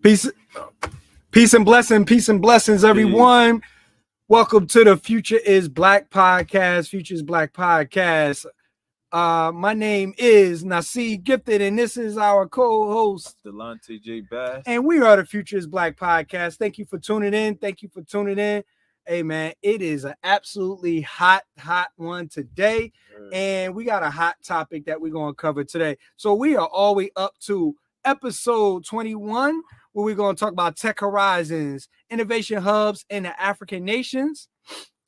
Peace and blessings, everyone. Welcome to the Future is Black podcast. Future is Black podcast. My name is Naseed Gifted, and this is our co-host Dilettante J. Bass. And we are the Future is Black podcast. Thank you for tuning in. Hey man, it is an absolutely hot one today, and we got a hot topic that we're going to cover today. So we are all the way up to episode 21, where we're going to talk about tech horizons, innovation hubs in the African nations.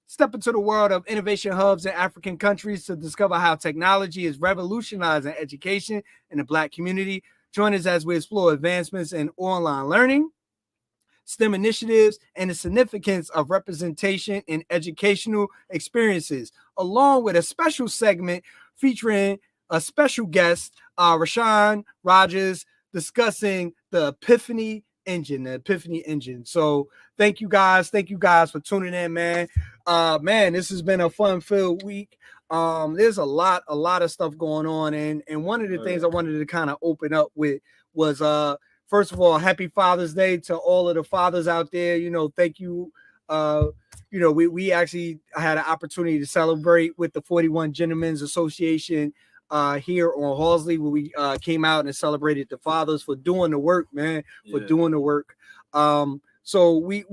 Step into the world of innovation hubs in African countries to discover how technology is revolutionizing education in the Black community. Join us as we explore advancements in online learning, STEM initiatives, and the significance of representation in educational experiences, along with a special segment featuring a special guest, Rachaun Rogers, discussing the Epiphany Engine. So thank you guys for tuning in, man. Man, this has been a fun-filled week. There's a lot of stuff going on, and one of the things I wanted to kind of open up with was first of all, happy Father's Day to all of the fathers out there. Thank you. We actually had an opportunity to celebrate with the 41 Gentlemen's Association here on Halsey, where we came out and celebrated the fathers for doing the work, man, doing the work. So we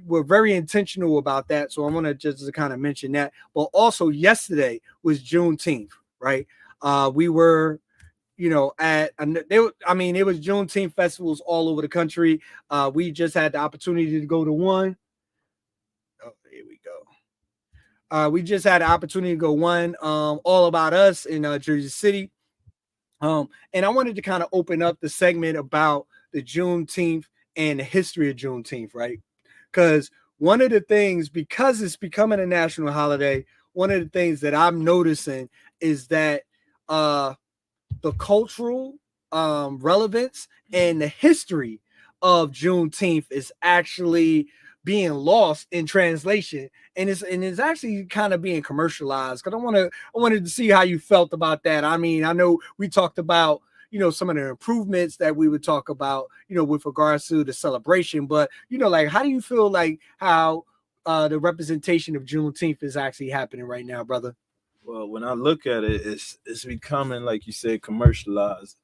were very intentional about that. So I want to just kind of mention that. But also yesterday was Juneteenth, right? We were, it was Juneteenth festivals all over the country. We just had the opportunity to go to one. Oh, here we go. We just had the opportunity to go one, All About Us in Jersey City. And I wanted to kind of open up the segment about the Juneteenth and the history of Juneteenth, right? Because one of the things, because it's becoming a national holiday, one of the things that I'm noticing is that the cultural relevance and the history of Juneteenth is actually being lost in translation, and it's actually kind of being commercialized. Because I wanted to see how you felt about that. I mean, I know we talked about some of the improvements that we would talk about with regards to the celebration, but like, how do you feel like how the representation of Juneteenth is actually happening right now, brother? Well, when I look at it, it's becoming, like you said, commercialized.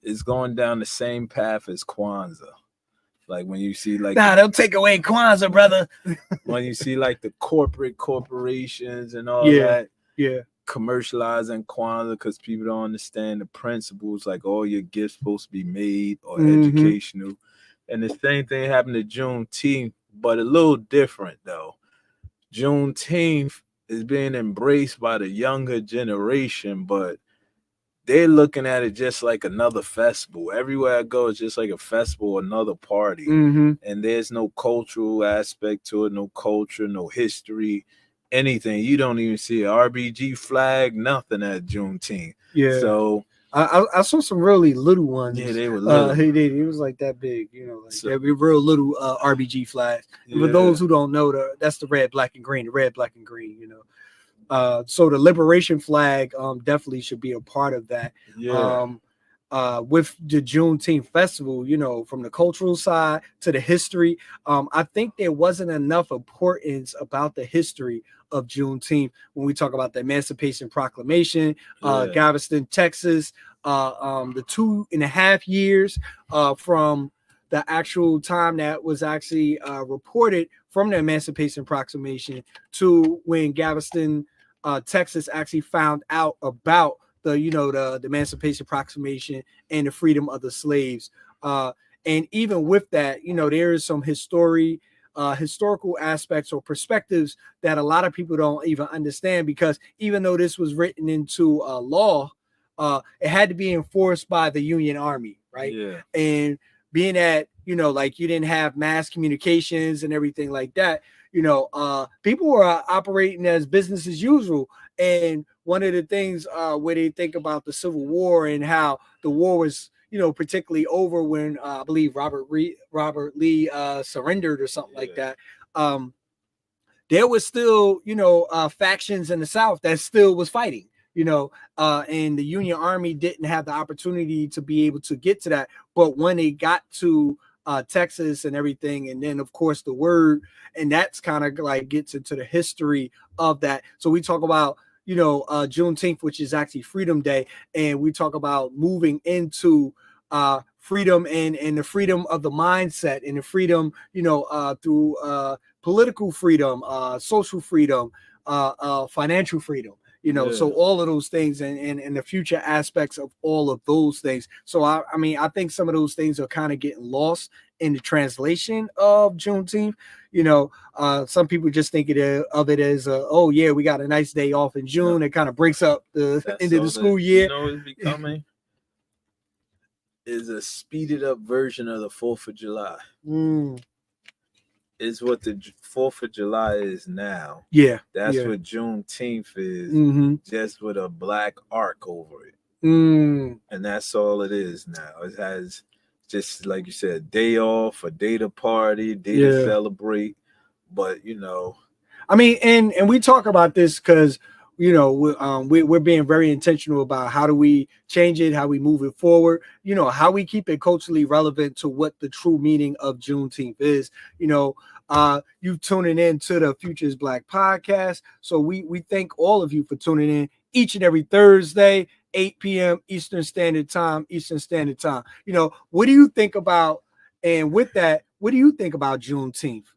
It's going down the same path as Kwanzaa. Like when you see don't take away Kwanzaa, brother. When you see like the corporations and all that, commercializing Kwanzaa because people don't understand the principles, like all your gifts supposed to be made or educational. And the same thing happened to Juneteenth, but a little different though. Juneteenth is being embraced by the younger generation, but they're looking at it just like another festival. Everywhere I go, it's just like a festival, another party. And there's no cultural aspect to it, no culture, no history, anything. You don't even see an RBG flag, nothing at Juneteenth. Yeah. So I saw some really little ones. Yeah, they were little. It was like that big, they were real little RBG flags. For those who don't know, that's the red, black, and green. The red, black, and green. So the liberation flag definitely should be a part of that. With the Juneteenth festival, from the cultural side to the history, I think there wasn't enough importance about the history of Juneteenth when we talk about the Emancipation Proclamation, Galveston, Texas, the 2.5 years from the actual time that was actually reported from the Emancipation Proclamation to when Galveston, Texas actually found out about the Emancipation Proclamation and the freedom of the slaves. And even with that, there is some historical aspects or perspectives that a lot of people don't even understand, because even though this was written into law, it had to be enforced by the Union Army, right? Yeah. And being that, like you didn't have mass communications and everything like that, people were operating as business as usual. And one of the things where they think about the Civil War and how the war was, particularly over when I believe Robert Lee surrendered or something like that. There was still, factions in the South that still was fighting. And the Union Army didn't have the opportunity to be able to get to that. But when they got to Texas and everything. And then, of course, the word, and that's kind of like gets into the history of that. So we talk about, Juneteenth, which is actually Freedom Day. And we talk about moving into freedom and the freedom of the mindset and the freedom, through political freedom, social freedom, financial freedom. So all of those things and the future aspects of all of those things. So I think some of those things are kind of getting lost in the translation of Juneteenth. Some people just think of it as, oh yeah, we got a nice day off in June. It kind of breaks up the end of the school year. It's becoming is a speeded up version of the 4th of July. Is what the 4th of July is now. Yeah. That's what Juneteenth is, just with a black arc over it. And that's all it is now. It has, just like you said, day off, a day to party, day to celebrate. But, and we talk about this because, we're being very intentional about how do we change it, how we move it forward, how we keep it culturally relevant to what the true meaning of Juneteenth is. You tuning in to the Futures Black podcast. So we thank all of you for tuning in each and every Thursday, 8 p.m. Eastern Standard Time. What do you think about, and with that, what do you think about Juneteenth?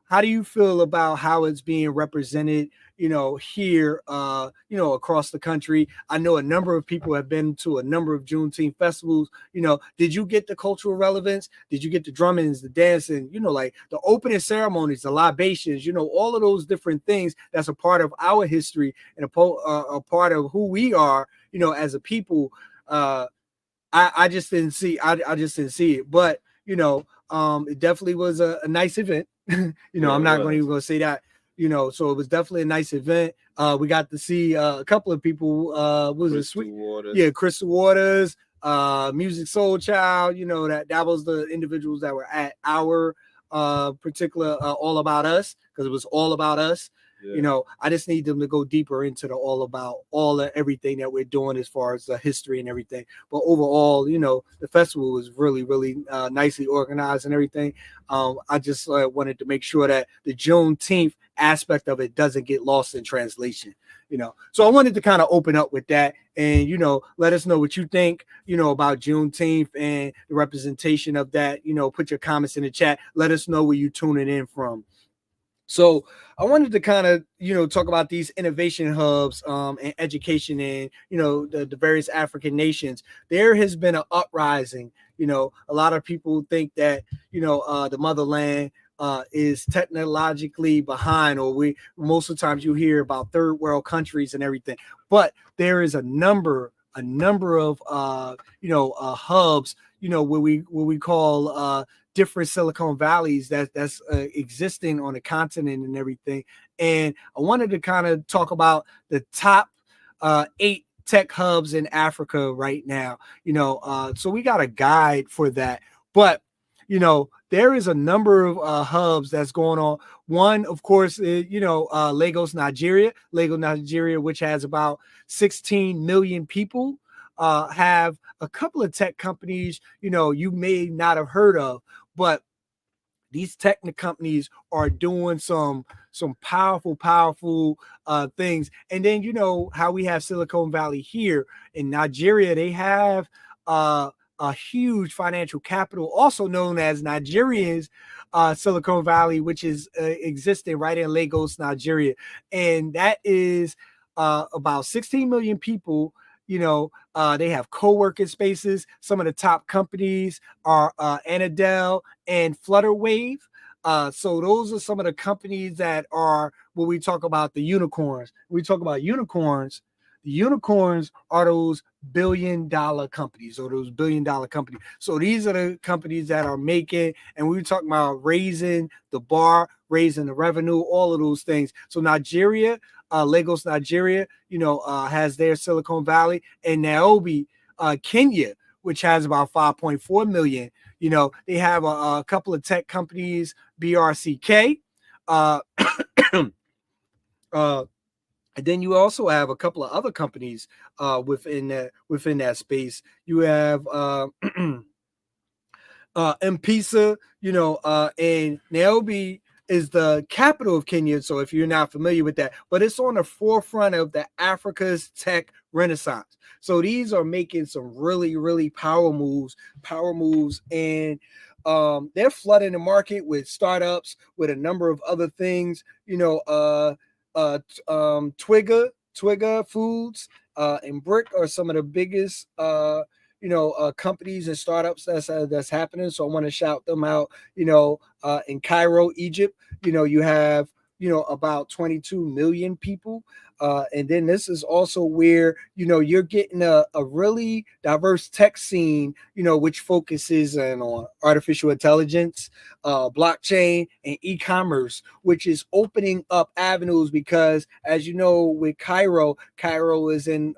How do you feel about how it's being represented, here, across the country? I know a number of people have been to a number of Juneteenth festivals. Did you get the cultural relevance? Did you get the drummings, the dancing, like the opening ceremonies, the libations, all of those different things that's a part of our history and a part of who we are, as a people. I just didn't see, I just didn't see it, but, it definitely was a nice event. I'm not going to say that, so it was definitely a nice event. We got to see a couple of people, Crystal Waters, Music Soul Child, that was the individuals that were at our particular All About Us, because it was all about us. I just need them to go deeper into the all about all of everything that we're doing as far as the history and everything. But overall, the festival was really, really nicely organized and everything. I just wanted to make sure that the Juneteenth aspect of it doesn't get lost in translation. So I wanted to kind of open up with that and, let us know what you think, about Juneteenth and the representation of that. Put your comments in the chat. Let us know where you're tuning in from. So I wanted to kind of, talk about these innovation hubs and education in, the various African nations. There has been an uprising. A lot of people think that, the motherland is technologically behind, or most of the times you hear about third world countries and everything. But there is a number of, hubs, where we call different Silicon Valleys that's existing on the continent and everything. And I wanted to kind of talk about the top 8 tech hubs in Africa right now. So we got a guide for that. But there is a number of hubs that's going on. One, of course, is, Lagos, Nigeria, which has about 16 million people. Have a couple of tech companies, you may not have heard of, but these tech companies are doing some powerful things. And then, how we have Silicon Valley here in Nigeria, they have a huge financial capital, also known as Nigeria's Silicon Valley, which is existing right in Lagos, Nigeria. And that is about 16 million people. They have co-working spaces. Some of the top companies are Anadel and Flutterwave. So those are some of the companies that are when we talk about the unicorns. When we talk about unicorns, the unicorns are those billion-dollar companies or those billion-dollar companies. So these are the companies that are making, and we were talking about raising the bar, raising the revenue, all of those things. So Nigeria, Lagos, Nigeria, has their Silicon Valley, and Nairobi, Kenya, which has about 5.4 million. They have a couple of tech companies, BRCK. And then you also have a couple of other companies within that space. You have M-Pesa, and Nairobi is the capital of Kenya. So if you're not familiar with that, but it's on the forefront of the Africa's tech renaissance. So these are making some really, really power moves, and they're flooding the market with startups, with a number of other things. Twigger Foods and Brick are some of the biggest companies and startups that's happening. So I want to shout them out. In Cairo, Egypt, you have about 22 million people. And then this is also where you're getting a really diverse tech scene, which focuses on artificial intelligence, blockchain, and e-commerce, which is opening up avenues because, as you know, with Cairo is in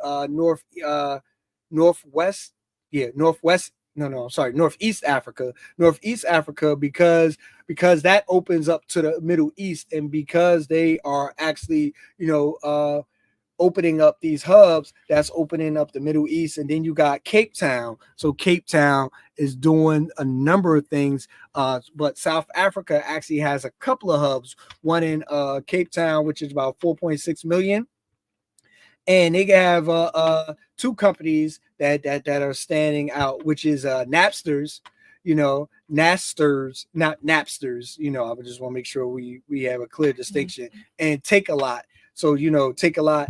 northwest. Yeah, northwest. No, I'm sorry, Northeast Africa, because that opens up to the Middle East, and because they are actually, opening up these hubs, that's opening up the Middle East. And then you got Cape Town. So Cape Town is doing a number of things, but South Africa actually has a couple of hubs. One in Cape Town, which is about 4.6 million. And they have two companies that are standing out, which is Napsters, not Napsters. I just want to make sure we have a clear distinction. And Take a Lot. So Take a Lot.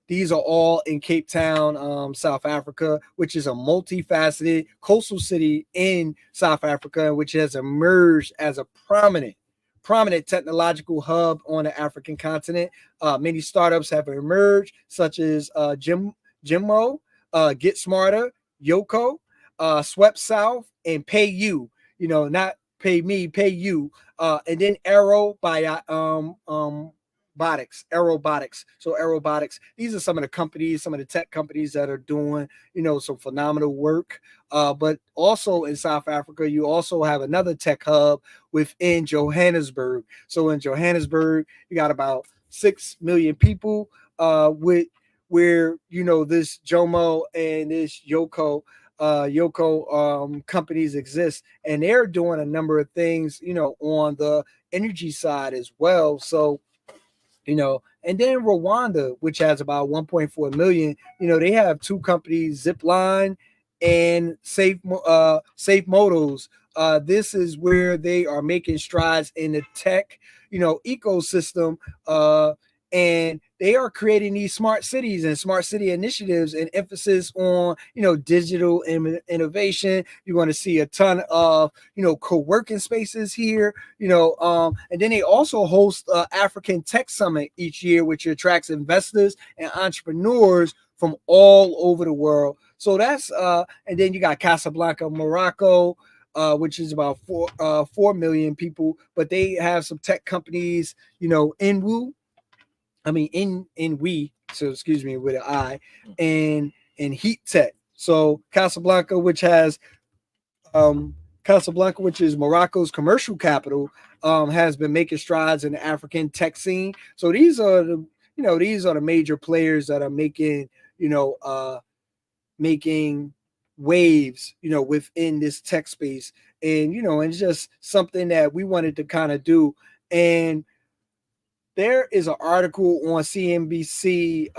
These are all in Cape Town, South Africa, which is a multifaceted coastal city in South Africa, which has emerged as a prominent technological hub on the African continent. Many startups have emerged, such as Jimmo, Get Smarter, Yoko, Swept South, and Pay You. Not Pay Me, Pay You. And then Aerobotics. So Aerobotics, these are some of the tech companies that are doing, some phenomenal work. But also in South Africa, you also have another tech hub within Johannesburg. So in Johannesburg, you got about 6 million people where this Jomo and this Yoko companies exist, and they're doing a number of things, on the energy side as well. So and then Rwanda, which has about 1.4 million, they have two companies, Zipline and Safe Motos. This is where they are making strides in the tech, ecosystem, and they are creating these smart cities and smart city initiatives and emphasis on, digital innovation. You're going to see a ton of, co-working spaces here, and then they also host African Tech Summit each year, which attracts investors and entrepreneurs from all over the world. So that's, and then you got Casablanca, Morocco, which is about 4 million people, but they have some tech companies, so excuse me, with an I, and Heat Tech. So Casablanca, which is Morocco's commercial capital, has been making strides in the African tech scene. So these are the major players that are making waves, within this tech space. And it's just something that we wanted to kind of do. And there is an article on CNBC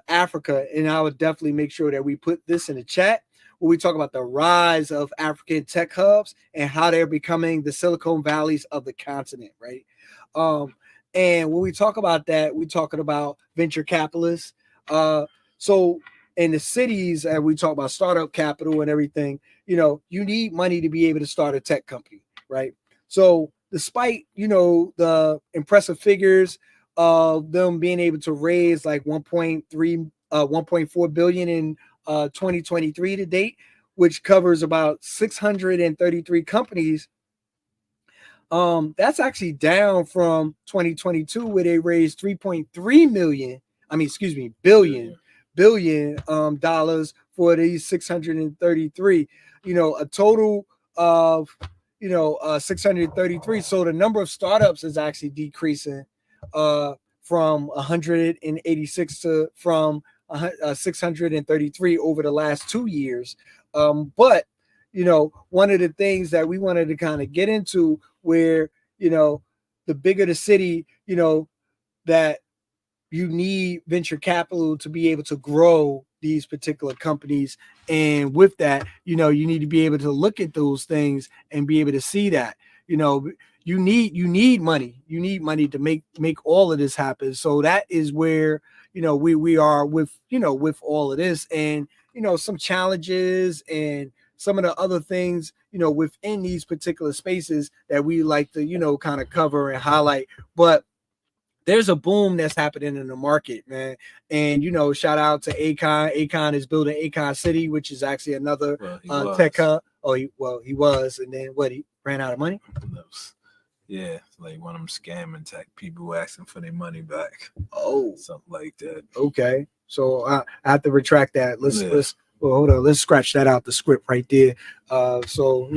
Africa, and I would definitely make sure that we put this in the chat, where we talk about the rise of African tech hubs and how they're becoming the Silicon Valleys of the continent, right? And when we talk about that, we're talking about venture capitalists. So in the cities, and we talk about startup capital and everything, you need money to be able to start a tech company, right? So despite, the impressive figures of them being able to raise like 1.4 billion in 2023 to date, which covers about 633 companies. That's actually down from 2022, where they raised 3.3 billion dollars for these 633. A total of 633. So the number of startups is actually decreasing from 186 to from 633 over the last 2 years. But one of the things that we wanted to kind of get into where, the bigger the city, that you need venture capital to be able to grow these particular companies. And with that, you need to be able to look at those things and be able to see that, you need money. You need money to make all of this happen. So that is where, we are with, with all of this, and, some challenges and some of the other things, within these particular spaces that we like to, kind of cover and highlight. But there's a boom that's happening in the market, man. And, shout out to Akon. Akon is building Akon City, which is actually another tech hub. Oh, he was. And then he ran out of money? Yeah, like one of them scamming tech people asking for their money back. Oh. Something like that. Okay. So I have to retract that. Hold on. Let's scratch that out the script right there. So,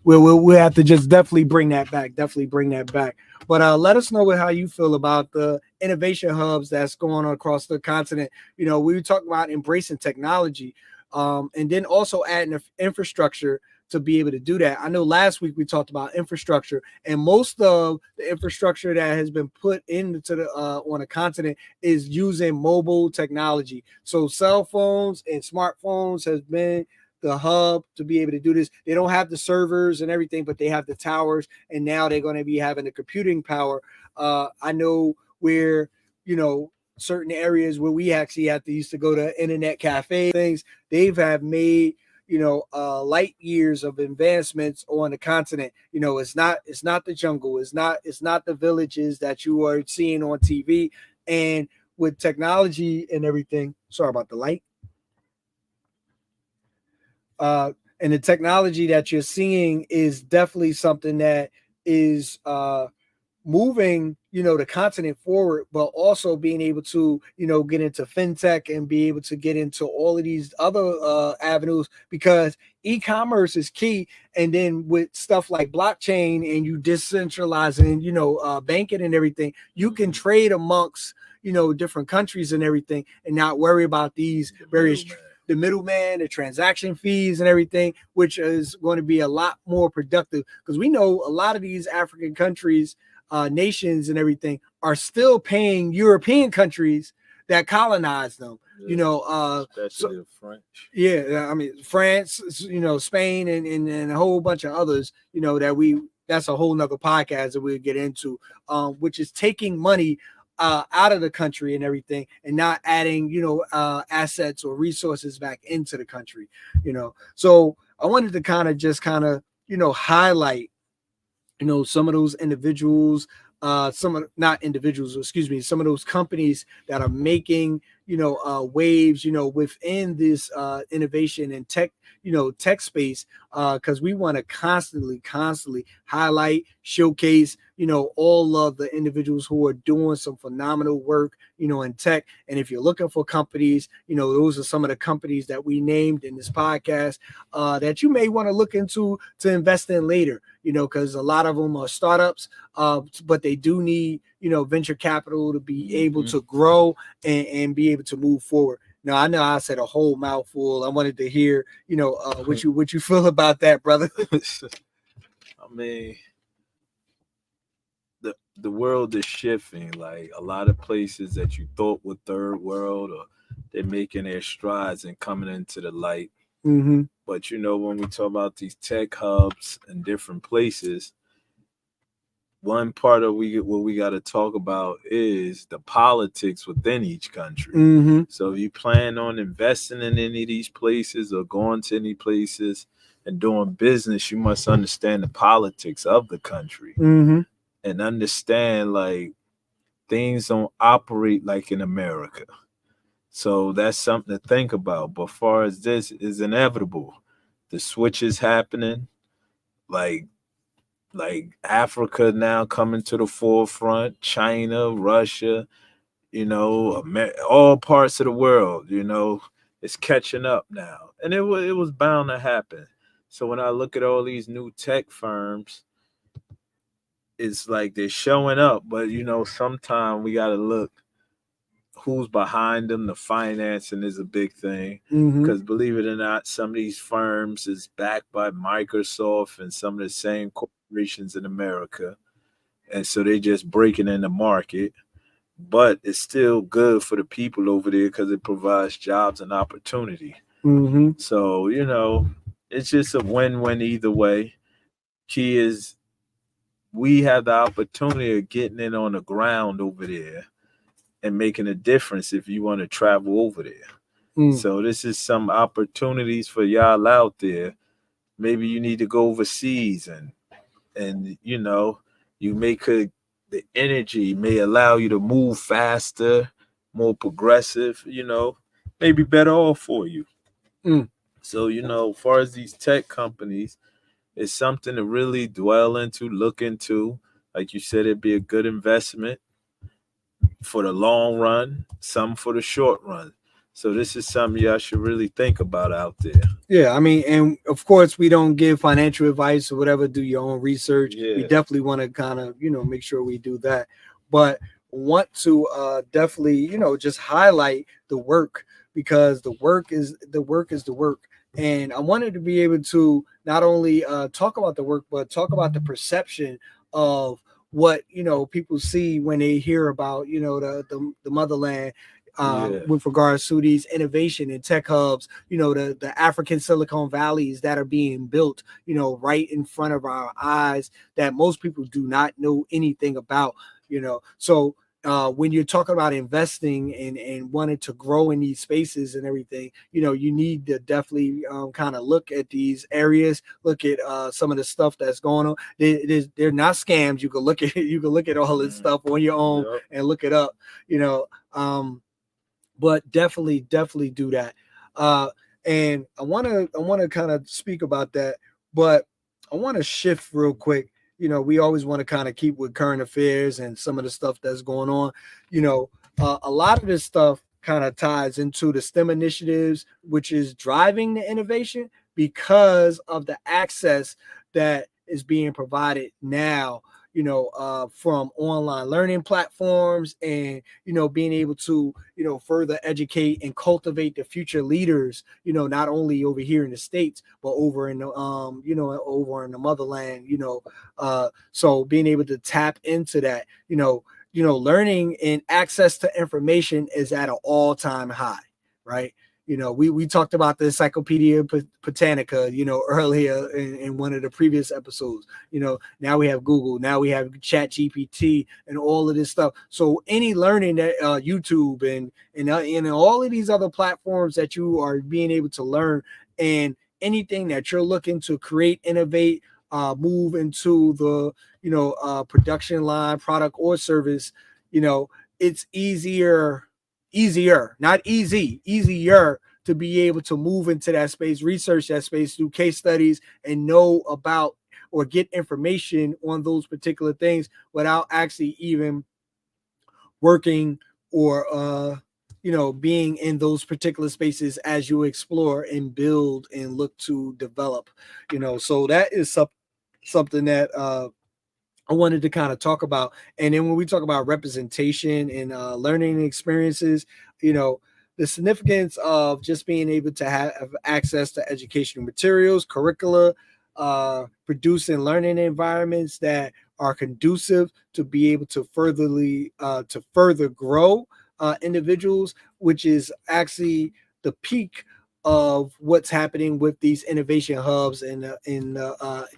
we'll have to just definitely bring that back. But let us know how you feel about the innovation hubs that's going on across the continent. We talk about embracing technology, and then also adding infrastructure to be able to do that. I know last week we talked about infrastructure, and most of the infrastructure that has been put into the on the continent is using mobile technology. So cell phones and smartphones has been the hub to be able to do this. They don't have the servers and everything, but they have the towers, and now they're going to be having the computing power. I know where, certain areas where we actually used to go to internet cafe things, they've have made, light years of advancements on the continent. It's not the jungle. It's not the villages that you are seeing on TV. And with technology and everything, sorry about the light. And the technology that you're seeing is definitely something that is moving, the continent forward, but also being able to, get into fintech and be able to get into all of these other avenues, because e-commerce is key. And then with stuff like blockchain and you decentralizing, banking and everything, you can trade amongst, different countries and everything, and not worry about these various the middleman, the transaction fees and everything, which is going to be a lot more productive, because we know a lot of these African countries, nations and everything are still paying European countries that colonized them, especially the French. Yeah, I mean, France, Spain and a whole bunch of others, that's a whole nother podcast that we'll get into, which is taking money out of the country and everything, and not adding, assets or resources back into the country, So I wanted to kind of highlight, some of those individuals, some of those companies that are making, waves, within this innovation and tech space, because we want to constantly highlight, showcase, all of the individuals who are doing some phenomenal work, in tech. And if you're looking for companies, those are some of the companies that we named in this podcast, that you may want to look into to invest in later, because a lot of them are startups, but they do need, venture capital to be able to grow and be able to move forward. Now, I know I said a whole mouthful. I wanted to hear, what you feel about that, brother. I mean, the world is shifting. Like, a lot of places that you thought were third world, or they're making their strides and coming into the light. Mm-hmm. But when we talk about these tech hubs and different places, one part of what we got to talk about is the politics within each country. Mm-hmm. So if you plan on investing in any of these places or going to any places and doing business, you must understand the politics of the country. Mm-hmm. And understand, like, things don't operate like in America. So that's something to think about. But far as this is inevitable, the switch is happening. Like Africa now coming to the forefront, China, Russia, all parts of the world, it's catching up now. And it was bound to happen. So when I look at all these new tech firms, it's like they're showing up, but sometimes we got to look who's behind them. The financing is a big thing because believe it or not, some of these firms is backed by Microsoft and some of the same corporations in America. And so they just breaking in the market. But it's still good for the people over there because it provides jobs and opportunity. So, you know, it's just a win-win either way. Key is we have the opportunity of getting in on the ground over there and making a difference if you want to travel over there. So this is some opportunities for y'all out there. Maybe you need to go overseas and you know, you the energy may allow you to move faster, more progressive, you know, maybe better off for you. So, you know, as far as these tech companies, it's something to really dwell into, look into. Like you said, it'd be a good investment for the long run, some for the short run. So this is something y'all should really think about out there. Yeah, I mean, and of course, we don't give financial advice or whatever. Do your own research. Yeah. We definitely want to kind of, you know, make sure we do that. But want to definitely, you know, just highlight the work because the work is the work. And I wanted to be able to not only talk about the work, but talk about the perception of what, you know, people see when they hear about, you know, the motherland. With regards to these innovation and tech hubs, you know, the African Silicon Valleys that are being built, you know, right in front of our eyes that most people do not know anything about, you know. So when you're talking about investing and wanting to grow in these spaces and everything, you know, you need to definitely kind of look at these areas, look at some of the stuff that's going on. They're not scams. You can look at all this stuff on your own and look it up, you know. But definitely do that. And I want to kind of speak about that, but I want to shift real quick. You know, we always want to kind of keep with current affairs and some of the stuff that's going on. You know, a lot of this stuff kind of ties into the STEM initiatives, which is driving the innovation because of the access that is being provided now, you know, from online learning platforms and, you know, being able to, you know, further educate and cultivate the future leaders, you know, not only over here in the States, but over in the, you know, over in the motherland, you know, so being able to tap into that, you know, learning and access to information is at an all-time high, right? You know, we talked about the Encyclopedia Britannica, you know, earlier in one of the previous episodes. You know, now we have Google, now we have Chat GPT and all of this stuff. So any learning that YouTube and all of these other platforms that you are being able to learn and anything that you're looking to create, innovate, move into the, you know, production line, product or service, you know, it's easier, not easy, easier to be able to move into that space, research that space, do case studies, and know about or get information on those particular things without actually even working or you know, being in those particular spaces as you explore and build and look to develop, you know. So that is something that I wanted to kind of talk about. And then when we talk about representation and learning experiences, you know, the significance of just being able to have access to educational materials, curricula, producing learning environments that are conducive to be able to further grow individuals, which is actually the peak of what's happening with these innovation hubs in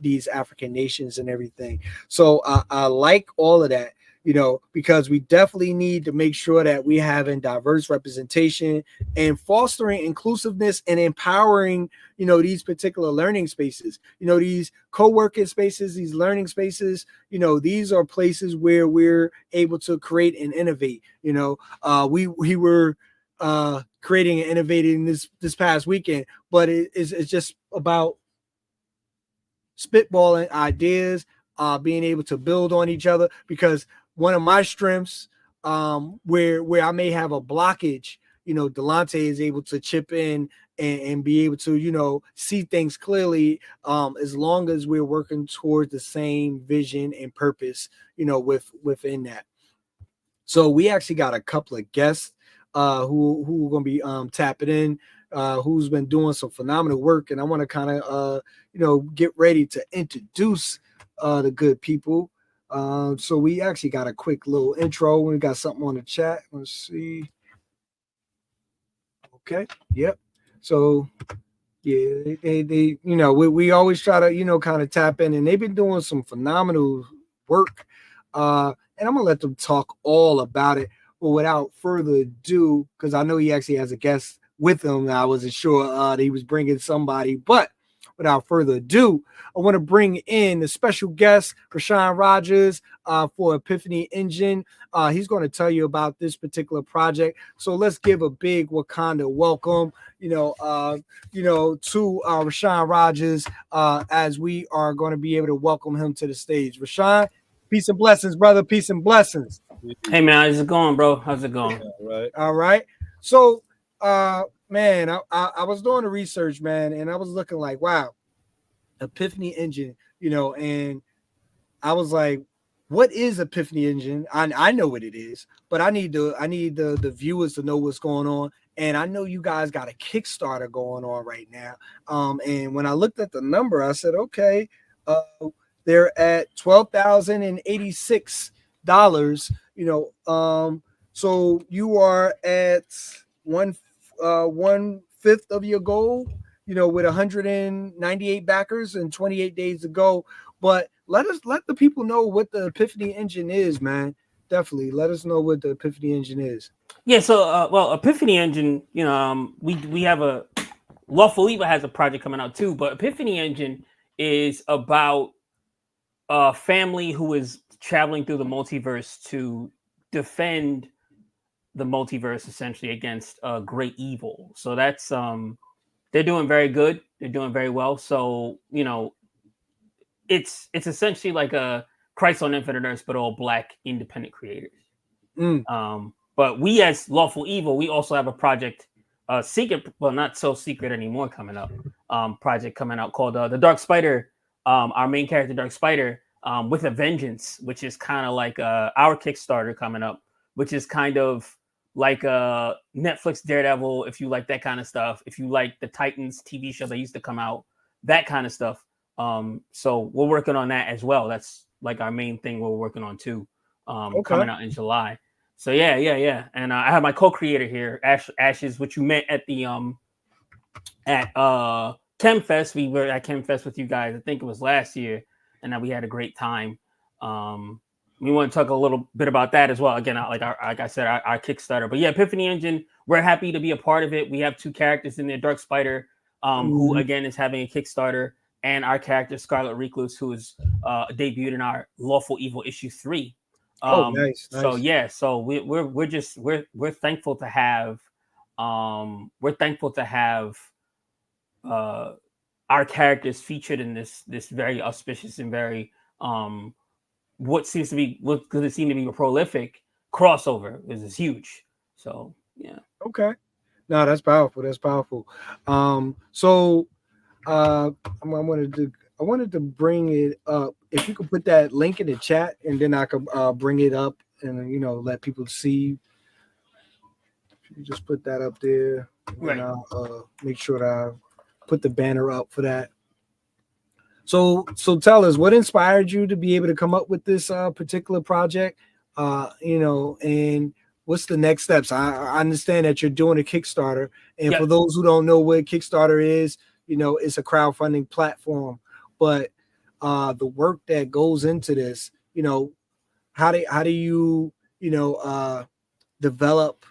these African nations and everything. So I like all of that, you know, because we definitely need to make sure that we having diverse representation and fostering inclusiveness and empowering, you know, these particular learning spaces, you know, these co-working spaces, these learning spaces, you know, these are places where we're able to create and innovate. You know, we were creating and innovating this past weekend, but it's just about spitballing ideas, being able to build on each other, because one of my strengths, where I may have a blockage, you know, Dilettante is able to chip in and be able to, you know, see things clearly, as long as we're working towards the same vision and purpose, you know, within that. So we actually got a couple of guests who are going to be tapping in, who's been doing some phenomenal work, and I want to kind of get ready to introduce the good people. So we actually got a quick little intro. We got something on the chat. Let's see. Okay. Yep. So yeah, they we always try to kind of tap in, and they've been doing some phenomenal work. And I'm gonna let them talk all about it. But without further ado, because I know he actually has a guest with him, I wasn't sure that he was bringing somebody, but without further ado, I want to bring in the special guest, Rachaun Rogers, for Epiphany Engine. He's going to tell you about this particular project. So let's give a big Wakanda welcome, to Rachaun Rogers, as we are going to be able to welcome him to the stage. Rachaun, peace and blessings, brother. Peace and blessings. Hey man, how's it going, bro? How's it going? All right. So, man, I was doing the research, man, and I was looking like, wow, Epiphany Engine, and I was like, what is Epiphany Engine? I know what it is, but I need the viewers to know what's going on. And I know you guys got a Kickstarter going on right now. And when I looked at the number, I said, okay, they're at $12,086. So you are at 1/5 of your goal, with 198 backers and 28 days to go. But let the people know what the Epiphany Engine is, man. Definitely let us know what the Epiphany Engine is. Yeah, so well, Epiphany Engine, we have a Lawful Evil has a project coming out too, but Epiphany Engine is about a family who is traveling through the multiverse to defend the multiverse essentially against great evil. So that's they're doing very good. They're doing very well. So it's essentially like a Christ on Infinite Earths, but all Black independent creators. But we as Lawful Evil, we also have a project, secret, well, not so secret anymore, coming up. Project coming out called The Dark Spider. Our main character, Dark Spider, with a Vengeance, which is kind of like our Kickstarter coming up, which is kind of like a Netflix Daredevil, if you like that kind of stuff. If you like the Titans TV show that used to come out, that kind of stuff. So we're working on that as well. That's like our main thing we're working on too, coming out in July. So yeah. And I have my co-creator here, Ashes, which you met at the at KHEM FEST. We were at KHEM FEST with you guys. I think it was last year, and we had a great time. We want to talk a little bit about that as well. Again, like I said, our Kickstarter. But yeah, Epiphany Engine, we're happy to be a part of it. We have two characters in there, Dark Spider, who again is having a Kickstarter, and our character Scarlet Recluse, who is debuted in our Lawful Evil issue 3. Nice. So yeah, so we're thankful to have our characters featured in this very auspicious and very what seems to be a prolific crossover. This is huge. So yeah. Okay. No, that's powerful. That's powerful. So I wanted to bring it up. If you could put that link in the chat, and then I could bring it up and let people see. If you just put that up there, right. And I'll make sure that I put the banner up for that. So tell us, what inspired you to be able to come up with this particular project? And what's the next steps? I understand that you're doing a Kickstarter, and for those who don't know what Kickstarter is, it's a crowdfunding platform. But the work that goes into this, how do you develop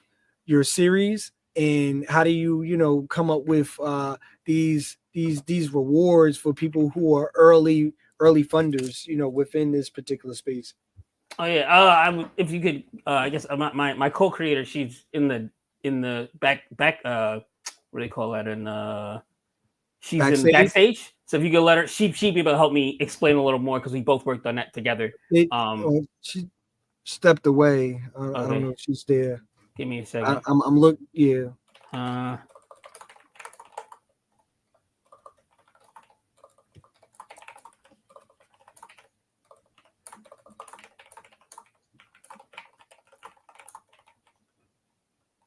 your series, and how do you come up with these rewards for people who are early funders within this particular space? Oh yeah, if you could, I guess my co-creator, she's in the back what do they call that, she's in backstage. So if you could let her, she'd be able to help me explain a little more, because we both worked on that together. She stepped away. I don't know if she's there. Give me a second. I'm looking. Yeah.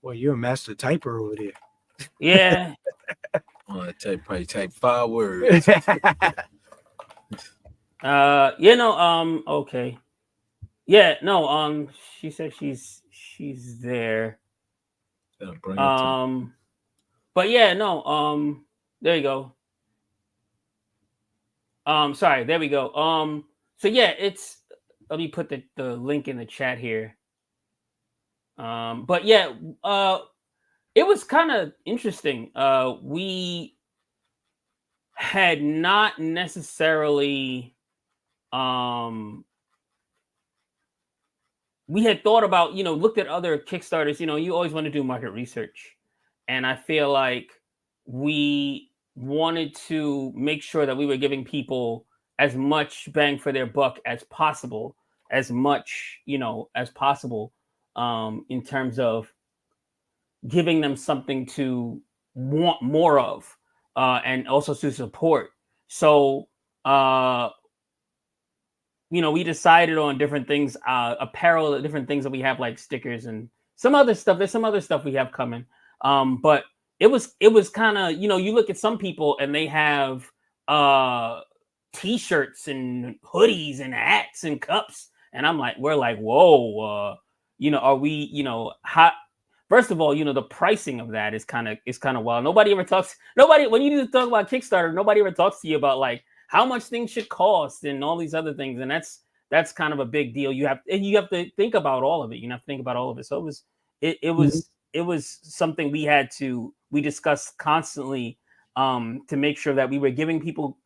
Well, you're a master typer over there. Yeah. Probably type 5 words. Okay. Yeah, no, she said she's there. But yeah, no, there you go. Sorry, there we go. So yeah, let me put the link in the chat here. But yeah, it was kind of interesting. We had not necessarily we had thought about, looked at other Kickstarters. You always want to do market research, and I feel like we wanted to make sure that we were giving people as much bang for their buck as possible, as much as possible, in terms of giving them something to want more of, and also to support. So we decided on different things, apparel, different things that we have, like stickers and some other stuff. There's some other stuff we have coming. But it was kind of, you look at some people and they have t-shirts and hoodies and hats and cups. And we're like, whoa, are we, how, first of all, the pricing of that is kind of wild. When you need to talk about Kickstarter, nobody ever talks to you about like how much things should cost and all these other things. And that's kind of a big deal. You have to think about all of it. You have to think about all of it. So it was something we discussed constantly, to make sure that we were giving people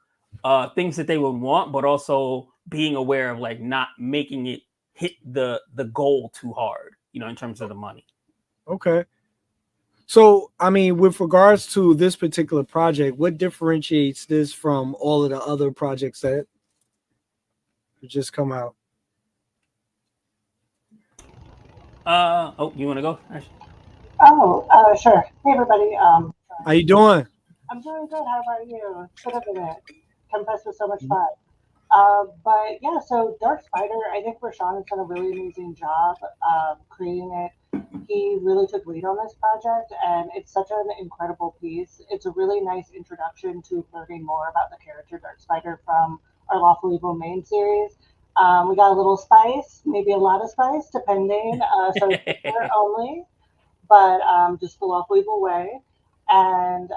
things that they would want, but also being aware of like not making it hit the goal too hard, in terms of the money. Okay. So, I mean, with regards to this particular project, what differentiates this from all of the other projects that just come out? You want to go, Ash? Sure. Hey, everybody. How you doing? I'm doing good. How about you? It's been a minute. KHEM FEST was so much fun. But yeah, so Dark Spider, I think Rachaun has done a really amazing job creating it. He really took lead on this project, and it's such an incredible piece. It's a really nice introduction to learning more about the character Dark Spider from our Lawful Evil main series. We got a little spice, maybe a lot of spice, depending. So it's only, but just the Lawful Evil way. And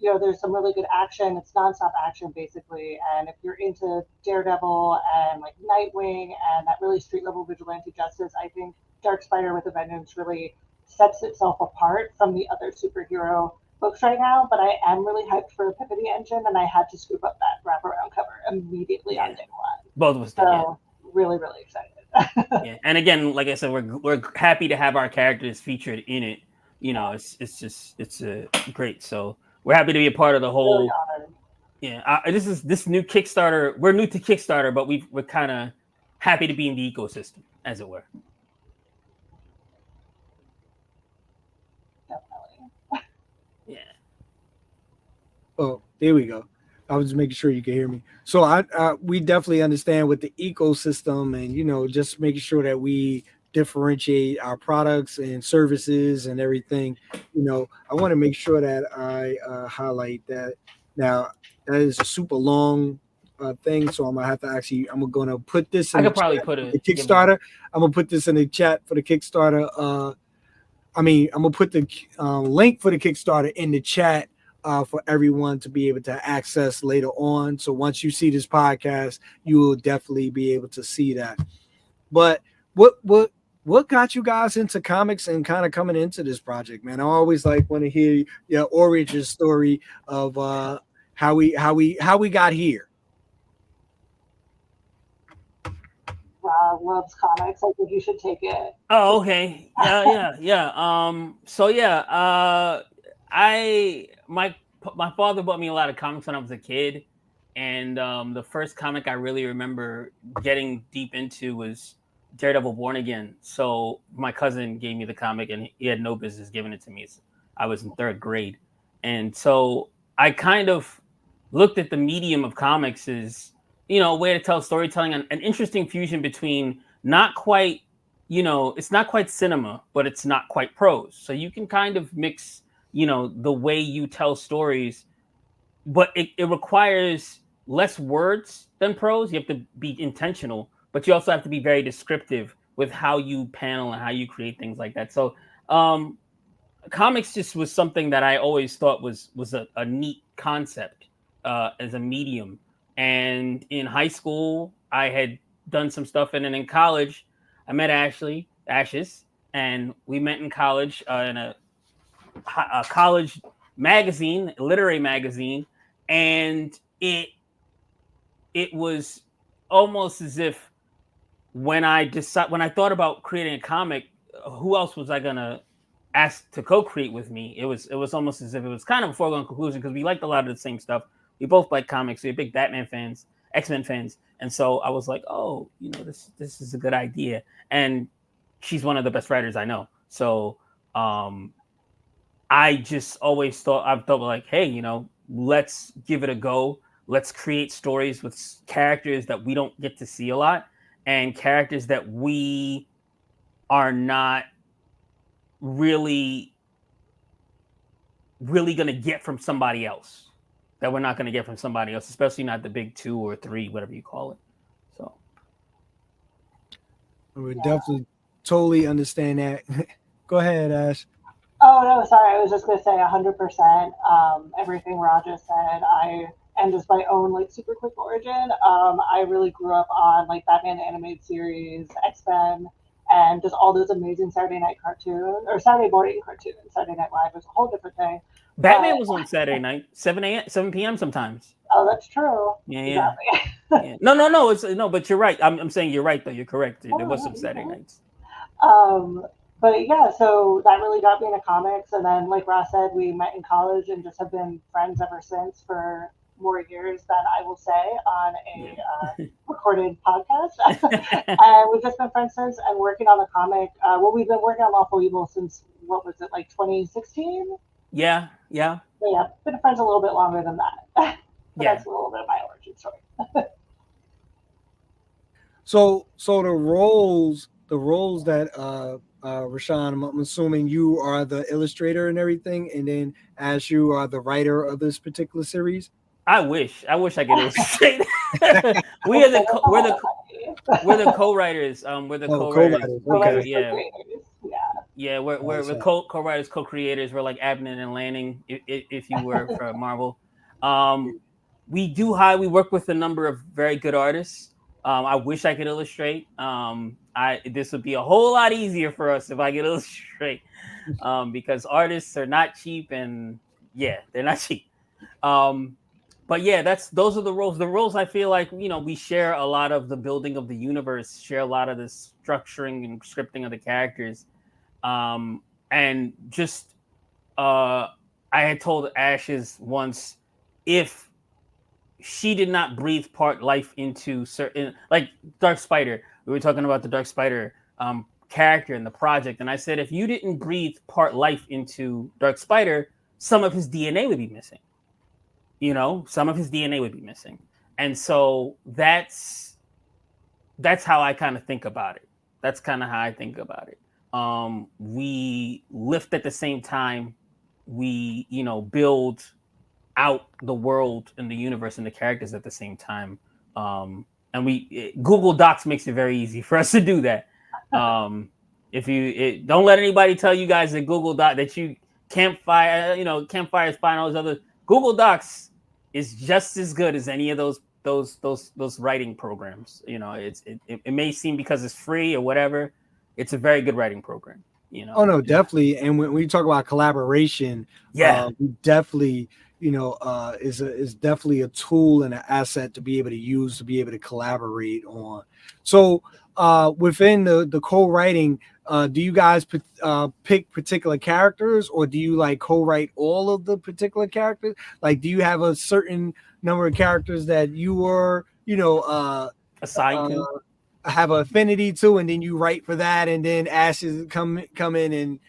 there's some really good action. It's nonstop action, basically. And if you're into Daredevil and like Nightwing and that really street level vigilante justice, I think Dark Spider with a Vengeance really sets itself apart from the other superhero books right now. But I am really hyped for Epiphany Engine, and I had to scoop up that wraparound cover immediately on day one. Both of us did. So really, really excited. Yeah. And again, like I said, we're happy to have our characters featured in it. It's great. So we're happy to be a part of the whole. Really honored. Yeah, this new Kickstarter. We're new to Kickstarter, but we're kind of happy to be in the ecosystem, as it were. Definitely. Yeah. Oh, there we go. I was just making sure you could hear me. So we definitely understand with the ecosystem, and just making sure that we differentiate our products and services and everything. I want to make sure that I highlight that. Now, that is a super long thing, so I'm gonna put this in I could probably put the Kickstarter. I'm gonna put this in the chat for the Kickstarter. I'm gonna put the link for the Kickstarter in the chat for everyone to be able to access later on. So once you see this podcast, you will definitely be able to see that. But what got you guys into comics and kind of coming into this project, man? I always want to hear your origin story of how we got here. Rob loves comics. I think you should take it. Oh, okay. Yeah. So yeah, my father bought me a lot of comics when I was a kid, and the first comic I really remember getting deep into was Daredevil Born Again. So my cousin gave me the comic, and he had no business giving it to me. I was in 3rd grade, and so I kind of looked at the medium of comics as a way to tell storytelling, an interesting fusion between not quite it's not quite cinema, but it's not quite prose. So you can kind of mix, the way you tell stories, but it requires less words than prose. You have to be intentional, but you also have to be very descriptive with how you panel and how you create things like that. So comics just was something that I always thought was a neat concept as a medium. And in high school, I had done some stuff, and then in college, I met Ashes, and we met in college in a college magazine, literary magazine, and it was almost as if when I thought about creating a comic, who else was I gonna ask to co-create with me? It was almost as if it was kind of a foregone conclusion because we liked a lot of the same stuff. We both like comics. We're big Batman fans, X-Men fans, and so I was like, oh, this is a good idea. And she's one of the best writers I know. So I just always thought like, hey, let's give it a go. Let's create stories with characters that we don't get to see a lot, and characters that we are not really going to get from somebody else. That we're not going to get from somebody else, especially not the big 2 or 3, whatever you call it. So we definitely totally understand that. Go ahead, Ash. Oh, no, sorry. I was just going to say 100%. Everything Raj just said, and just my own super quick origin. I really grew up on Batman animated series, X-Men, and just all those amazing Saturday night cartoons, or Saturday morning cartoons. Saturday Night Live was a whole different thing. Batman was on Saturday night, 7 p.m. sometimes. Oh, that's true. Yeah. Yeah. No, but you're right. I'm saying you're right, though. You're correct. There was some Saturday nights. But yeah, so that really got me into comics. And then, like Ross said, we met in college and just have been friends ever since for more years than I will say on a recorded podcast. And we've just been friends since, and working on the comic. We've been working on Lawful Evil since, 2016? Yeah. So yeah, been friends a little bit longer than that. That's a little bit of my origin story. So the roles that Rachaun, I'm assuming you are the illustrator and everything, and then as you are the writer of this particular series. I wish I could illustrate. We're the co-writers. We're the co-writers. Okay. Yeah. We're co-writers, co-creators. We're like Abnett and Lanning, if you were for Marvel. We work with a number of very good artists. I wish I could illustrate. This would be a whole lot easier for us if I could illustrate, because artists are not cheap, and they're not cheap. But yeah, those are the roles. The roles I feel like, we share a lot of the building of the universe, share a lot of the structuring and scripting of the characters. And just, I had told Ashes once, if she did not breathe part life into certain, like Dark Spider, we were talking about the Dark Spider character in the project. And I said, if you didn't breathe part life into Dark Spider, some of his DNA would be missing. Some of his DNA would be missing. And so that's how I kind of think about it. That's kind of how I think about it. We lift at the same time. We, build out the world and the universe and the characters at the same time. And Google Docs makes it very easy for us to do that. If you don't let anybody tell you guys that Google Doc that you Campfire is fine, all those other Google Docs is just as good as any of those writing programs. It may seem because it's free or whatever. It's a very good writing program. Oh no, definitely. And when we talk about collaboration, definitely, is definitely a tool and an asset to be able to use, to be able to collaborate on. So within the co-writing, do you guys pick particular characters, or do you co-write all of the particular characters? Do you have a certain number of characters that you were, assigned to? Have an affinity to, and then you write for that, and then Ashes come in and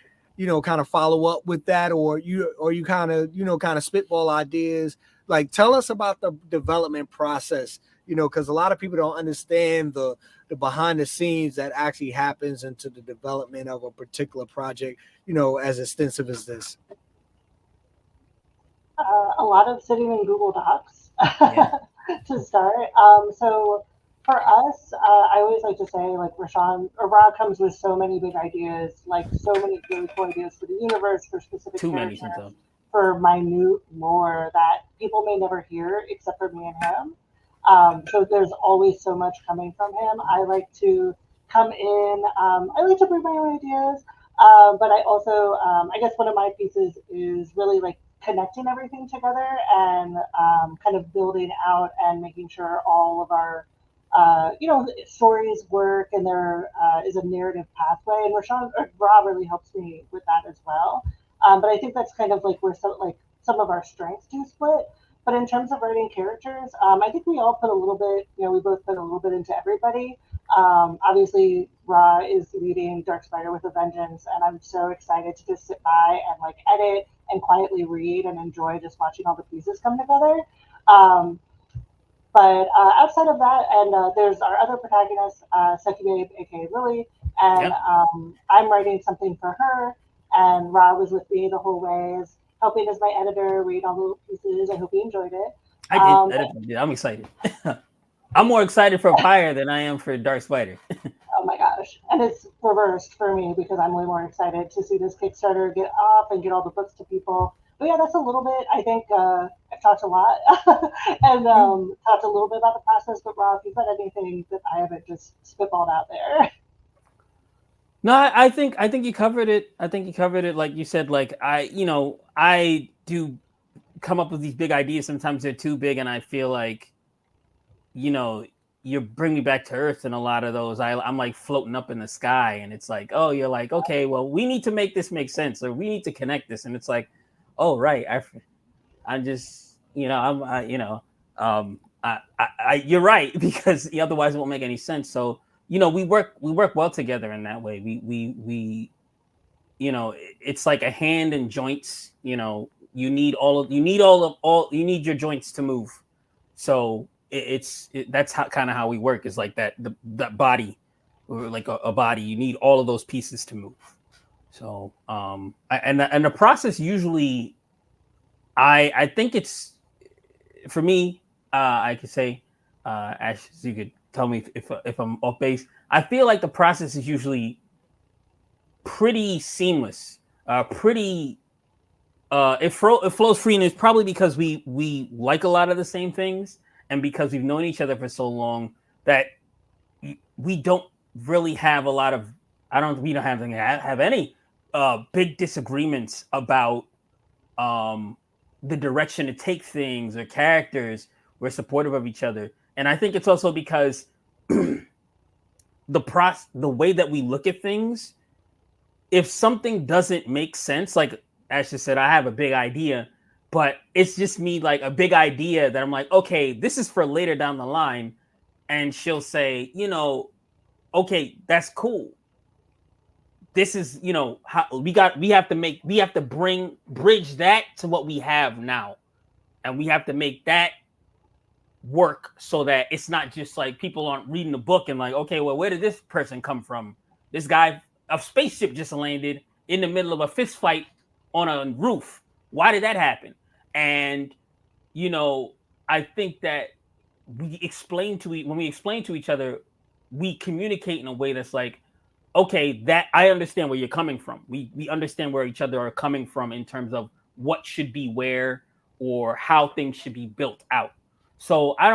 kind of follow up with that, or you kind of spitball ideas. Tell us about the development process, you know, because a lot of people don't understand the behind the scenes that actually happens into the development of a particular project, you know, as extensive as this. A lot of sitting in Google Docs to start. So for us, I always like to say, like, Ra comes with so many big ideas, like so many really cool ideas for the universe, for specific characters, for minute lore that people may never hear except for me and him. So there's always so much coming from him. I like to come in. I like to bring my own ideas, but I also, I guess one of my pieces is really like connecting everything together and kind of building out and making sure all of our stories work and there is a narrative pathway. And Ra really helps me with that as well. But I think that's kind of like where some of our strengths do split. But in terms of writing characters, I think we all put a little bit, we both put a little bit into everybody. Obviously, Ra is leading Dark Spider with a Vengeance, and I'm so excited to just sit by and like edit and quietly read and enjoy just watching all the pieces come together. But outside of that, and there's our other protagonist, Seki Babe, aka Lily, and I'm writing something for her, and Ra was with me the whole way, helping as my editor, read all the little pieces. I hope you enjoyed it. I did. Yeah, I'm excited. I'm more excited for Pyre than I am for Dark Spider. Oh my gosh. And it's reversed for me because I'm way more excited to see this Kickstarter get off and get all the books to people. But yeah, that's a little bit. I think I've talked a lot and talked a little bit about the process. But Rob, if you've got anything that I haven't just spitballed out there. No, I think you covered it. I think you covered it. Like you said, like I do come up with these big ideas. Sometimes they're too big, and I feel like, you bring me back to earth in a lot of those. I'm like floating up in the sky, and it's like, oh, you're like, okay, well, we need to make this make sense, or we need to connect this, and it's like, oh, right, I'm just, you're right, because otherwise it won't make any sense. So, we work well together in that way. We it's like a hand and joints. You need your joints to move. So that's how we work. Is like that body, or like a body. You need all of those pieces to move. So and the process usually, I think it's, for me, I could say, Ash, you could tell me if I'm off base. I feel like the process is usually pretty seamless, it flows free, and it's probably because we like a lot of the same things, and because we've known each other for so long that we don't really have a lot of we don't have any big disagreements about the direction to take things or characters. We're supportive of each other, and I think it's also because the way that we look at things. If something doesn't make sense, like Ash just said, I have a big idea, but it's just me, like a big idea that I'm like, okay, this is for later down the line, and she'll say, okay, that's cool. This is, how we have to bridge that to what we have now, and we have to make that work so that it's not just like people aren't reading the book and like, okay, well, where did this person come from? This guy, a spaceship just landed in the middle of a fist fight on a roof. Why did that happen? And, I think that when we explain to each other, we communicate in a way that's like, okay, that I understand where you're coming from. We understand where each other are coming from in terms of what should be where or how things should be built out. So I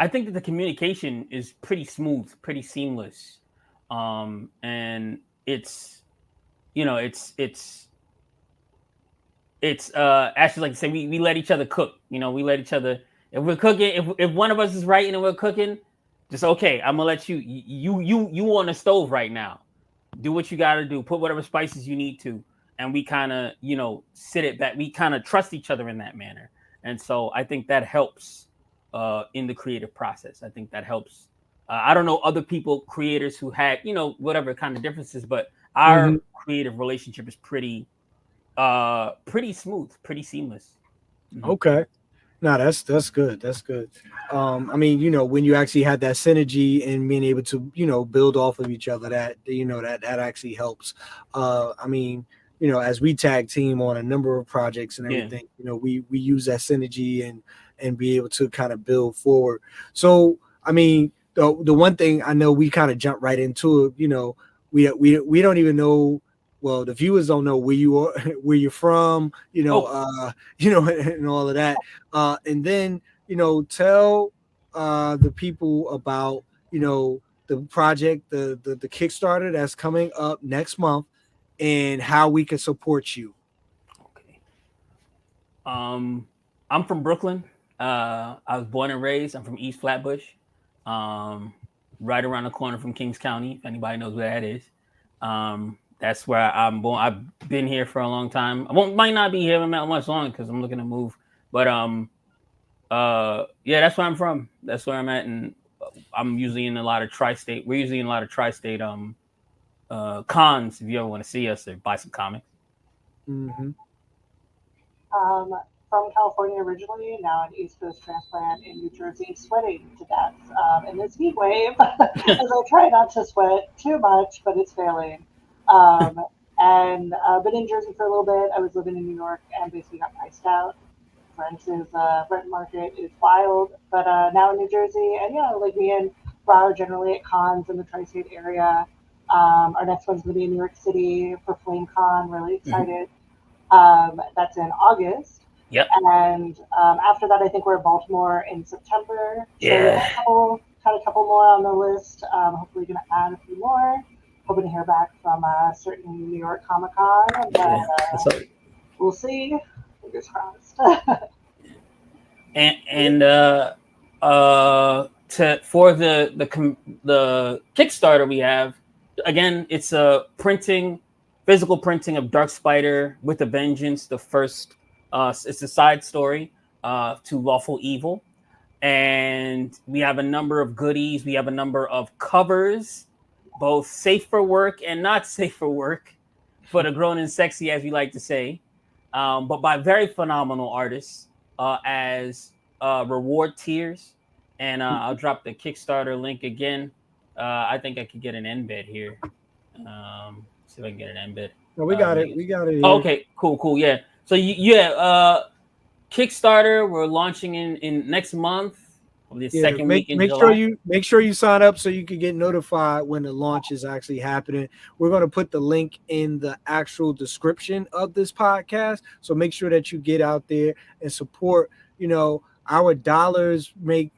think that the communication is pretty smooth, pretty seamless. And it's actually, like I say, we let each other cook. We let each other, if we're cooking, if one of us is writing and we're cooking, just okay, I'm gonna let you on the stove right now. Do what you gotta do, put whatever spices you need to. And we kind of, sit it back. We kind of trust each other in that manner. And so I think that helps in the creative process. I think that helps. I don't know other creators who had, whatever kind of differences, but our creative relationship is pretty smooth, pretty seamless. Okay. No, that's good. That's good. I mean, when you actually have that synergy and being able to, build off of each other, that that actually helps. I mean, as we tag team on a number of projects and everything, we use that synergy and be able to kind of build forward. So, I mean, the one thing I know we kind of jump right into it, we don't even know. Well, the viewers don't know where you are, where you're from, and all of that. And then, tell the people about, the project, the Kickstarter that's coming up next month, and how we can support you. Okay. I'm from Brooklyn. I was born and raised. I'm from East Flatbush, right around the corner from Kings County. If anybody knows where that is, that's where I'm born. I've been here for a long time. Might not be here much longer because I'm looking to move. But yeah, that's where I'm from. That's where I'm at, and I'm usually in a lot of tri-state. We're usually in a lot of tri-state cons. If you ever want to see us or buy some comics. Mm-hmm. From California originally, now an East Coast transplant in New Jersey, sweating to death in this heat wave. As I try not to sweat too much, but it's failing. And been in Jersey for a little bit. I was living in New York and basically got priced out. Rent market is wild, but now in New Jersey, and like me and Bra are generally at cons in the tri-state area. Our next one's going to be in New York City for FlameCon. Really excited. That's in August. Yep. And after that, I think we're in Baltimore in September. Yeah. So a couple more on the list. Hopefully going to add a few more. Hoping to hear back from certain New York Comic Con. But we'll see. Fingers crossed. For the Kickstarter we have, again, it's a physical printing of Dark Spider with a Vengeance. The first, it's a side story to Lawful Evil, and we have a number of goodies. We have a number of covers, both safe for work and not safe for work, for the grown and sexy, as we like to say, but by very phenomenal artists as reward tiers. And I'll drop the Kickstarter link again. I think I could get an embed here. See if I can get an embed. No, we got it. We got it. Oh, okay, cool. Yeah. So Kickstarter, we're launching in next month. The second week in July. Make sure you sign up so you can get notified when the launch is actually happening. We're going to put the link in the actual description of this podcast. So make sure that you get out there and support, our dollars make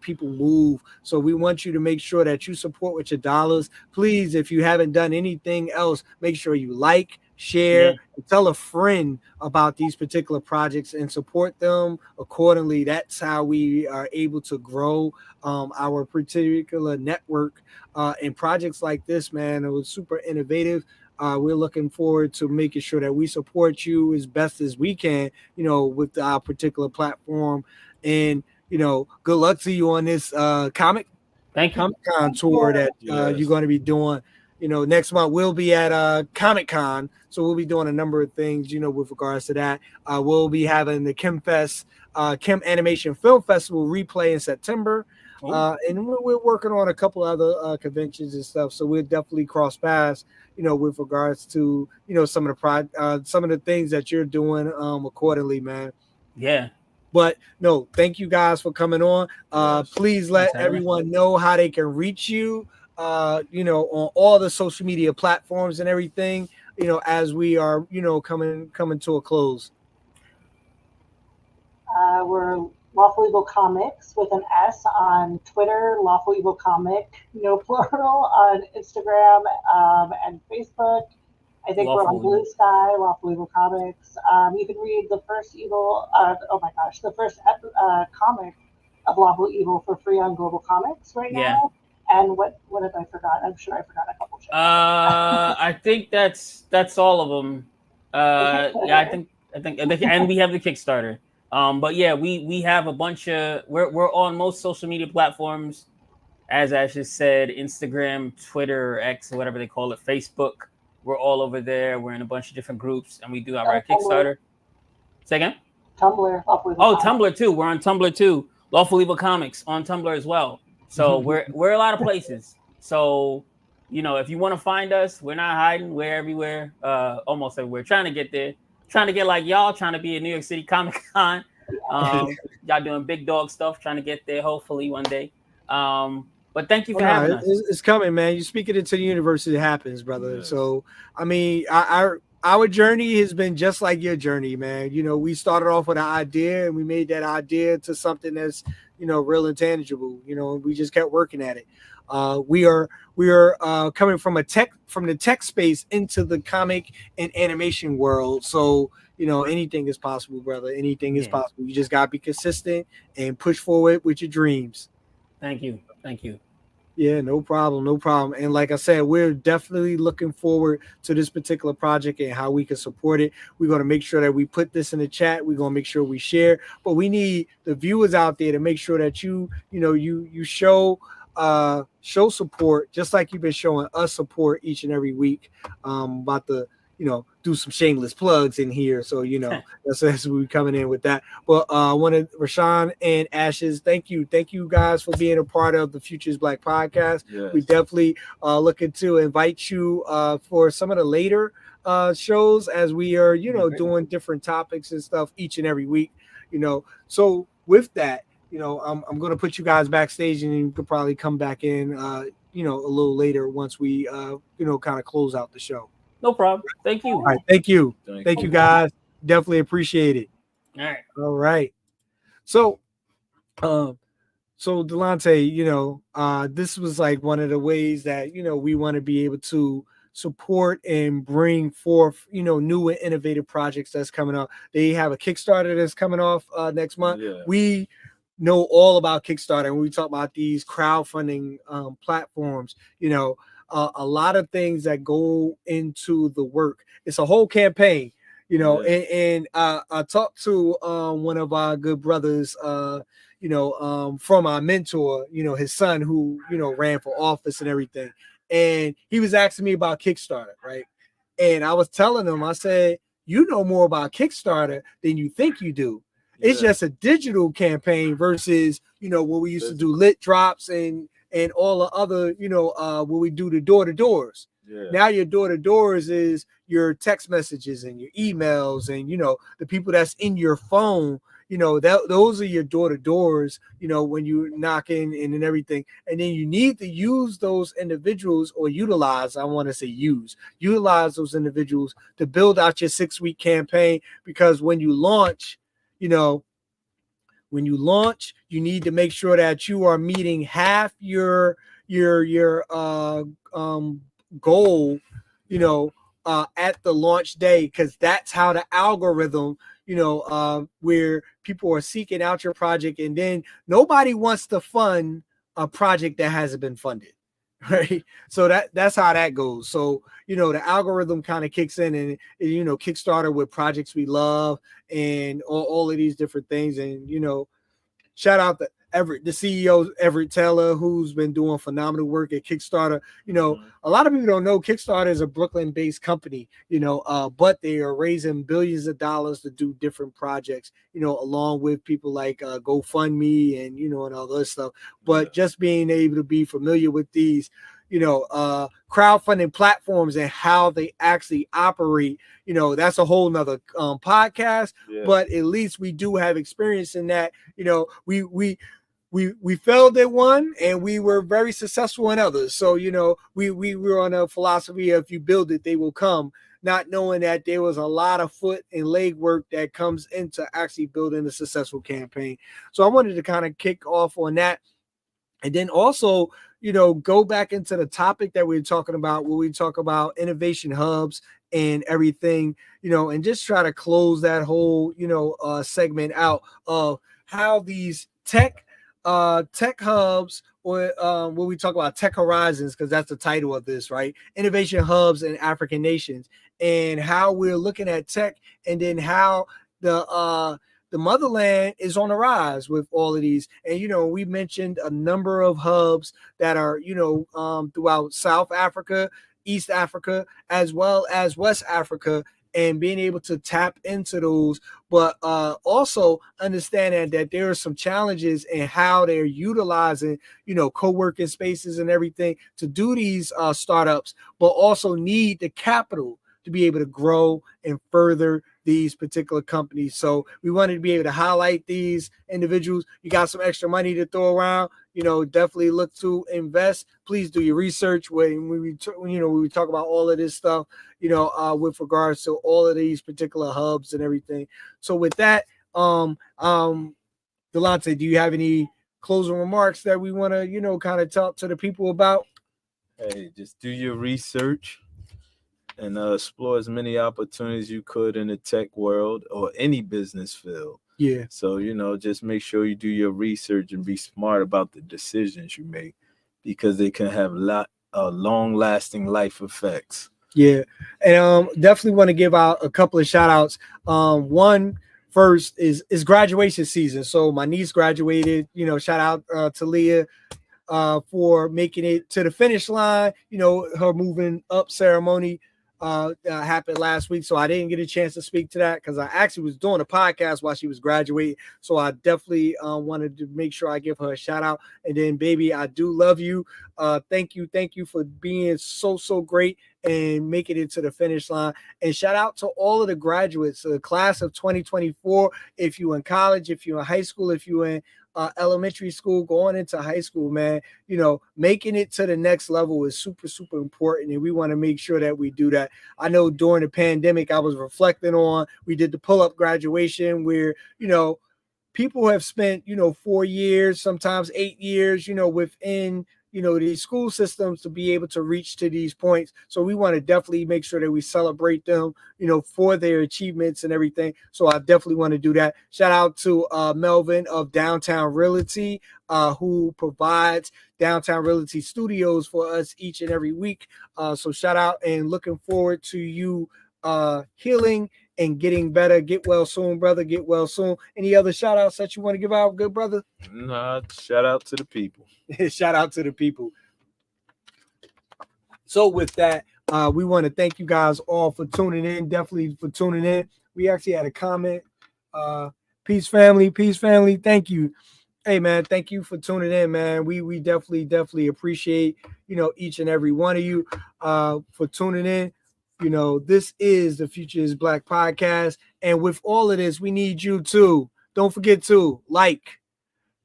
people move. So we want you to make sure that you support with your dollars. Please, if you haven't done anything else, make sure you like, share, and tell a friend about these particular projects and support them accordingly. That's how we are able to grow our particular network. And projects like this, man, it was super innovative. We're looking forward to making sure that we support you as best as we can, with our particular platform. And, good luck to you on this Comic Con tour that you're going to be doing. Next month we'll be at Comic Con, so we'll be doing a number of things, with regards to that. We'll be having the KHEM FEST, KHEM Animation Film Festival replay in September. And we're working on a couple other conventions and stuff, so we'll definitely cross paths, with regards to some of the things that you're doing accordingly, man. Yeah. But no, thank you guys for coming on. Please let everyone know how they can reach you, on all the social media platforms and everything, as we are, coming to a close. We're Lawful Evil Comics with an S on Twitter, Lawful Evil Comic, no plural, on Instagram and Facebook. I think we're on Blue Sky, Lawful Evil Comics. You can read the first comic of Lawful Evil for free on Global Comics right now. And what have I forgotten? I'm sure I forgot a couple. I think that's all of them. I think, and we have the Kickstarter. But yeah, we have a bunch of. We're on most social media platforms, as Ash just said, Instagram, Twitter, or X, or whatever they call it, Facebook. We're all over there. We're in a bunch of different groups, and we do have our Kickstarter. Say again? Tumblr. Tumblr too. We're on Tumblr too. Lawful Evil Comics on Tumblr as well. So we're a lot of places. So, you know, if you want to find us, we're not hiding. We're everywhere, almost everywhere. Trying to get there. Trying to get like y'all. Trying to be at New York City Comic Con. Y'all doing big dog stuff. Trying to get there. Hopefully one day. But thank you for having us. It's coming, man. You speak it into the universe, it happens, brother. Yes. So, I mean, our journey has been just like your journey, man. You know, we started off with an idea and we made that idea to something that's, you know, real and tangible, you know, and we just kept working at it. We are coming from the tech space into the comic and animation world. So, you know, anything is possible, brother. Anything is possible. You just got to be consistent and push forward with your dreams. Thank you. Yeah, no problem. And like I said, we're definitely looking forward to this particular project and how we can support it. We're going to make sure that we put this in the chat. We're going to make sure we share, but we need the viewers out there to make sure that you show support, just like you've been showing us support each and every week. About the, you know, do some shameless plugs in here. So, you know, that's we coming in with that. But I wanted Rachaun and Ashes. Thank you guys for being a part of the Phocused Black podcast. Yes. We definitely looking to invite you for some of the later shows as we are, you know, doing different topics and stuff each and every week, you know. So with that, you know, I'm going to put you guys backstage and you could probably come back in, you know, a little later once we, you know, kind of close out the show. No problem. Thank you. All right. Thank you, guys. Definitely appreciate it. All right. So Dilettante, you know, this was like one of the ways that, you know, we want to be able to support and bring forth, you know, new and innovative projects that's coming up. They have a Kickstarter that's coming off next month. Yeah. We know all about Kickstarter when we talk about these crowdfunding platforms, you know. A lot of things that go into the work. It's a whole campaign, you know. Yeah. And I talked to one of our good brothers, you know, from our mentor, you know, his son who, you know, ran for office and everything. And he was asking me about Kickstarter, right? And I was telling him, I said, you know more about Kickstarter than you think you do. Yeah. It's just a digital campaign versus, you know, what we used to do, lit drops and all the other, you know, what we do the door-to-doors. Yeah. Now your door-to-doors is your text messages and your emails and, you know, the people that's in your phone, you know, those are your door-to-doors, you know, when you knock in and everything. And then you need to use those individuals or utilize those individuals to build out your 6-week campaign, because when you launch, you know, you need to make sure that you are meeting half your goal, you know, at the launch day, because that's how the algorithm, you know, where people are seeking out your project, and then nobody wants to fund a project that hasn't been funded, right? So that's how that goes. So, you know, the algorithm kind of kicks in, and you know, Kickstarter with projects we love and all of these different things. And, you know, shout out to Everett, the CEO, Everett Taylor, who's been doing phenomenal work at Kickstarter. You know, a lot of people don't know Kickstarter is a Brooklyn-based company, you know, but they are raising billions of dollars to do different projects, you know, along with people like GoFundMe and, you know, and all this stuff. But just being able to be familiar with these, you know, crowdfunding platforms and how they actually operate, you know, that's a whole nother podcast. Yeah. But at least we do have experience in that. You know, we failed at one and we were very successful in others. So, you know, we were on a philosophy of if you build it, they will come, not knowing that there was a lot of foot and leg work that comes into actually building a successful campaign. So I wanted to kind of kick off on that. And then also, you know, go back into the topic that we were talking about, where we talk about innovation hubs and everything, you know, and just try to close that whole, you know, segment out of how these tech hubs, or when we talk about tech horizons, because that's the title of this, right? Innovation hubs in African nations, and how we're looking at tech, and then how the motherland is on the rise with all of these. And, you know, we mentioned a number of hubs that are, you know, throughout South Africa, East Africa, as well as West Africa. and being able to tap into those, but also understanding that there are some challenges in how they're utilizing, co-working spaces and everything to do these startups, but also need the capital to be able to grow and further these particular companies. So we wanted to be able to highlight these individuals. You got some extra money to throw around, definitely look to invest. Please do your research when we talk about all of this stuff, with regards to all of these particular hubs and everything. So with that, Dilettante, do you have any closing remarks that we want to, kind of talk to the people about? Hey, just do your research and explore as many opportunities you could in the tech world or any business field. Yeah. So, just make sure you do your research and be smart about the decisions you make, because they can have long-lasting life effects. Yeah. And definitely want to give out a couple of shout outs. One first is graduation season. So my niece graduated, shout out to Leah for making it to the finish line. Her moving up ceremony happened last week, so I didn't get a chance to speak to that because I actually was doing a podcast while she was graduating. So I definitely wanted to make sure I give her a shout out. And then, baby, I do love you. Thank you for being so great and making it to the finish line. And shout out to all of the graduates, the class of 2024. If you're in college, if you're in high school, if you're in elementary school, going into high school, man, making it to the next level is super important, and we want to make sure that we do that. I know during the pandemic, I was reflecting on, we did the pull-up graduation where, people have spent, 4 years, sometimes 8 years, within, these school systems to be able to reach to these points. So we want to definitely make sure that we celebrate them, for their achievements and everything. So I definitely want to do that. Shout out to Melvin of Downtown Realty, who provides Downtown Realty Studios for us each and every week. So shout out, and looking forward to you healing and getting better. Get well soon, brother. Get well soon. Any other shout outs that you want to give out, good brother? Nah, shout out to the people. Shout out to the people. So with that, we want to thank you guys all for tuning in. Definitely for tuning in. We actually had a comment. Peace family. Thank you. Hey man, thank you for tuning in, man. We definitely appreciate, each and every one of you for tuning in. This is the Future is Black podcast. And with all of this, we need you to, don't forget to like,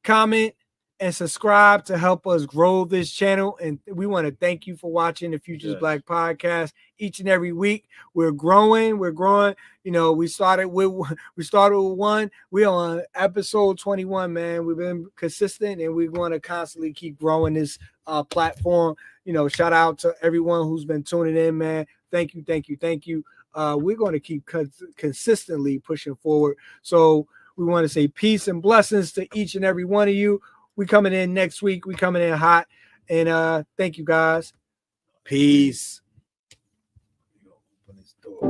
comment, and subscribe to help us grow this channel. And we want to thank you for watching the Future's Black podcast each and every week. We're growing. We started with one. We're on episode 21, man. We've been consistent, and we're going to constantly keep growing this platform. Shout out to everyone who's been tuning in, man. Thank you. We're going to keep consistently pushing forward. So we want to say peace and blessings to each and every one of you. We coming in next week. We coming in hot. And thank you, guys. Peace. Open this door.